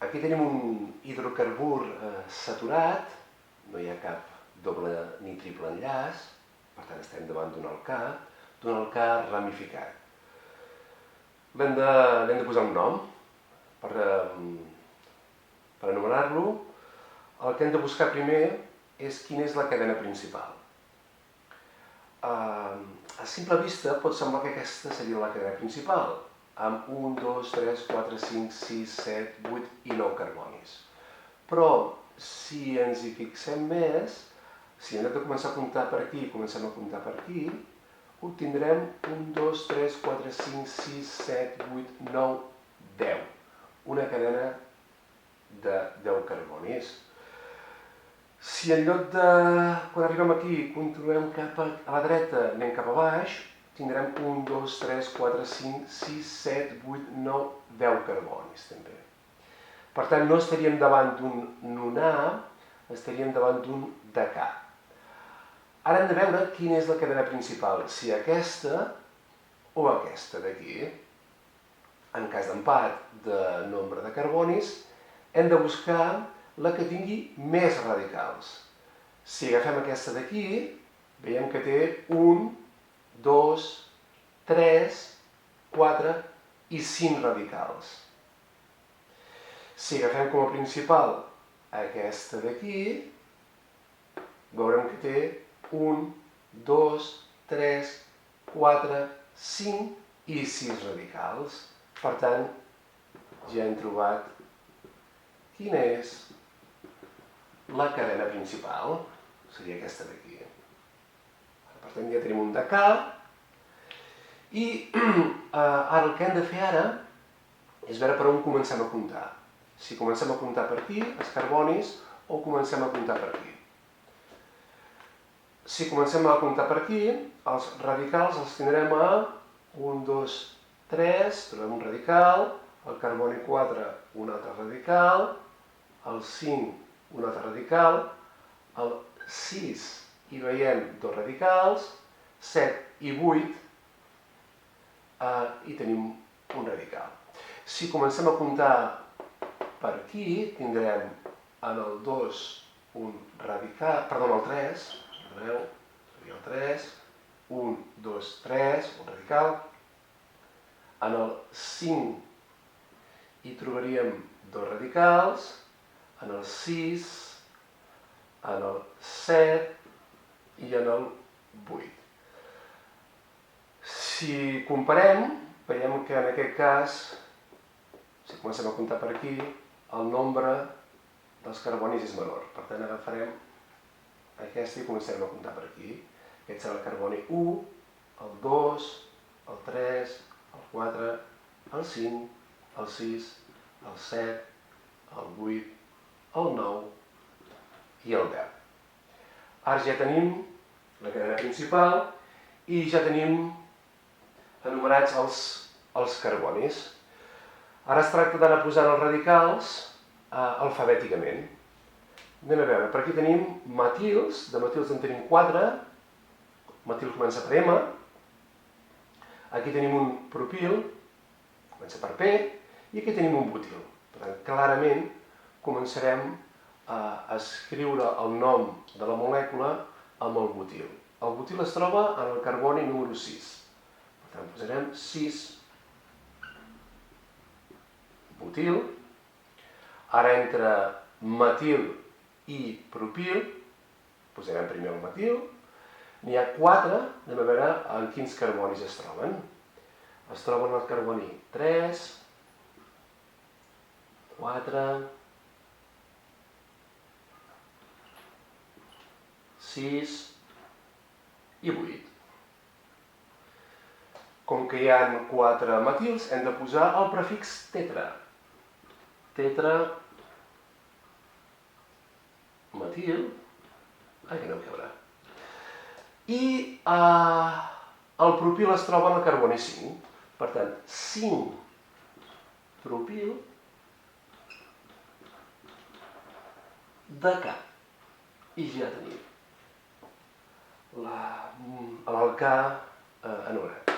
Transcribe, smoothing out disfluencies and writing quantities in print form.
Aquí tenim un hidrocarbur saturat, no hi ha cap doble ni triple enllaç, per tant estem davant d'un alcà ramificat. L'hem de posar un nom per anomenar-lo. El que hem de buscar primer és quina és la cadena principal. A simple vista pot semblar que aquesta seria la cadena principal, amb 1, 2, 3, 4, 5, 6, 7, 8 i 9 carbonis. Però si ens hi fixem més, si hem de començar a comptar per aquí i comencem a comptar per aquí, obtindrem 1, 2, 3, 4, 5, 6, 7, 8, 9, 10. Una cadena de 10 carbonis. Si en lloc de, quan arribem aquí, continuem cap a la dreta, anem cap a baix, tindrem 1, 2, 3, 4, 5, 6, 7, 8, 9, 10 carbonis també. Per tant, no estaríem davant d'un nonà, estaríem davant d'un decà. Ara hem de veure quina és la cadena principal, si aquesta o aquesta d'aquí. En cas d'empat de nombre de carbonis, hem de buscar la que tingui més radicals. Si agafem aquesta d'aquí, veiem que té 1, 2, 3, 4 i 5 radicals. Si agafem com a principal aquesta d'aquí, veurem que té 1, 2, 3, 4, 5 i 6 radicals. Per tant, ja hem trobat quina és la cadena principal, seria aquesta d'aquí. Per tant, ja tenim un decà. I ara el que hem de fer ara és veure per on comencem a comptar. Si comencem a comptar per aquí, els carbonis, o comencem a comptar per aquí. Si comencem a comptar per aquí, els radicals els tindrem a 1, 2, 3, trobem un radical, el carboni 4, un altre radical, el 5, un altre radical, el 6 hi veiem dos radicals, 7 i 8 i tenim un radical. Si comencem a comptar per aquí, tindrem en el 2 un radical, perdó, el 3, perdoneu, seria el 3, 1, 2, 3, un radical. En el 5 hi trobaríem dos radicals, en el 6, en el 7 i en el 8. Si comparem, veiem que en aquest cas, si comencem a comptar per aquí, el nombre dels carbonis és menor. Per tant, agafarem aquesta i començarem a comptar per aquí. Aquest serà el carboni 1, el 2, el 3, el 4, el 5, el 6, el 7, el 8, el 9 i el 10. Ara ja tenim la cadena principal i ja tenim enumerats els carbonis. Ara es tracta d'anar posant els radicals alfabèticament. Anem a veure, per aquí tenim metils, de metils en tenim 4, metil comença per M, aquí tenim un propil, comença per P, i aquí tenim un butil. Per tant, clarament començarem a escriure el nom de la molècula amb el butil. El butil es troba en el carboni número 6. Per tant, posarem 6 butil. Ara entre metil i propil, posarem primer el metil. N'hi ha 4, anem a veure en quins carbonis es troben. Es troben el carboni 3, 4, 6 i 8. Com que hi ha 4 metils, hem de posar el prefix tetra. Tetra, metil, aquí no cabrà. I el propil es troba en el carboni 5. Per tant, 5 propil decà. I ja tenim l'alcà anomenat.